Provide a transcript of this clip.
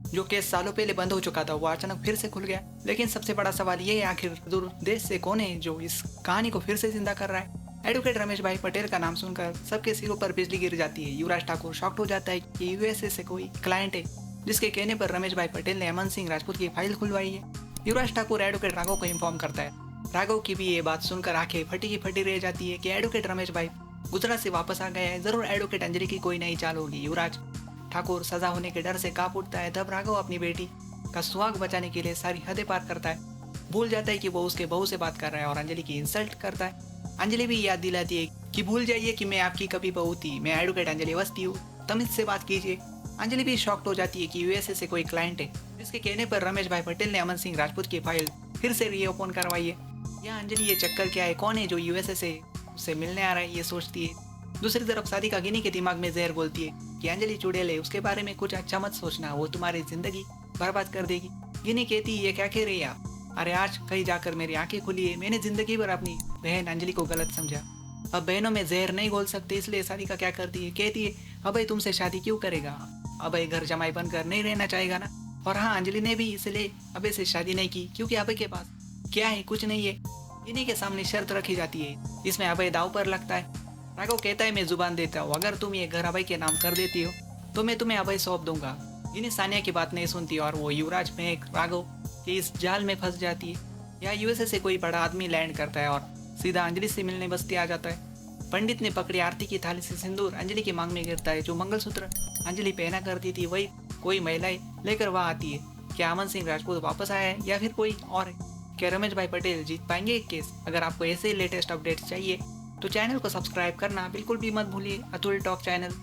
जो केस सालों पहले बंद हो चुका था वो अचानक फिर से खुल गया। लेकिन सबसे बड़ा सवाल ये है, आखिर दूर देश से कौन है जो इस कहानी को फिर से जिंदा कर रहा है। एडवोकेट रमेश भाई पटेल का नाम सुनकर सबके सिरों पर बिजली गिर जाती है। युवराज ठाकुर शॉक्ड हो जाता है कि यूएसए से कोई क्लाइंट है, जिसके कहने पर रमेश भाई पटेल ने अमन सिंह राजपूत की फाइल खुलवाई है। युवराज ठाकुर एडवोकेट राघव को इन्फॉर्म करता है। राघव की भी ये बात सुनकर आंखें फटी की फटी रह जाती है कि एडवोकेट रमेश भाई गुजरात से वापस आ गया है, जरूर एडवोकेट अंजलि की कोई नई चाल होगी। युवराज ठाकुर सजा होने के डर से कांप उठता है। तब राघव अपनी बेटी का सुहाग बचाने के लिए सारी हदें पार करता है, भूल जाता है कि वो उसके बहू से बात कर रहा है और अंजलि की इंसल्ट करता है। अंजलि भी याद दिलाती है कि भूल जाइए कि मैं आपकी कभी बहू थी, मैं एडवोकेट अंजलि अवस्थी हूँ, तमीज से बात कीजिए। अंजलि भी शॉक्ड हो जाती है कि यूएसए से कोई क्लाइंट है, जिसके कहने पर रमेश भाई पटेल ने अमन सिंह राजपूत की फाइल फिर से रीओपन करवाई है। यहाँ अंजलि ये चक्कर क्या है, कौन है जो यूएसए से उससे मिलने आ रहा है, ये सोचती है। दूसरी तरफ सादिका गिनी के दिमाग में जहर बोलती है कि अंजलि चुड़ैल है, उसके बारे में कुछ अच्छा मत सोचना, वो तुम्हारी जिंदगी बर्बाद कर देगी। गिनी कहती है, ये क्या कह रही है आप? अरे आज कहीं जाकर मेरी आंखें खुली है, मैंने जिंदगी भर अपनी बहन अंजलि को गलत समझा, अब बहनों में जहर नहीं घोल सकते, इसलिए सादिका क्या करती है, कहती है अभय तुमसे शादी क्यों करेगा, अभय घर जमाई बनकर नहीं रहना चाहेगा ना। और हाँ, अंजलि ने भी इसलिए अभय से शादी नहीं की क्योंकि अभय के पास क्या है, कुछ नहीं है। गिनी के सामने शर्त रखी जाती है, इसमें अभय दाव पर लगता है। राघव कहता है, मैं जुबान देता हूँ, अगर तुम ये घर अभय के नाम कर देती हो तो मैं तुम्हें अभय सौंप दूंगा। गिनी सानिया की बात नहीं सुनती और वो युवराज में राघव के इस जाल में फंस जाती है। या यूएसए से कोई बड़ा आदमी लैंड करता है और सीधा अंजलि से मिलने बस्ती आ जाता है। पंडित ने पकड़ी आरती की थाली से सिंदूर अंजलि की मांग में गिरता है। जो मंगलसूत्र अंजलि पहना करती थी वही कोई महिलाएं लेकर वहाँ आती है। क्या अमन सिंह राजपूत वापस आया है या फिर कोई और है? क्या रमेश भाई पटेल जीत पाएंगे एक केस? अगर आपको ऐसे ही लेटेस्ट अपडेट्स चाहिए तो चैनल को सब्सक्राइब करना बिल्कुल भी मत भूलिए। Atul talk channel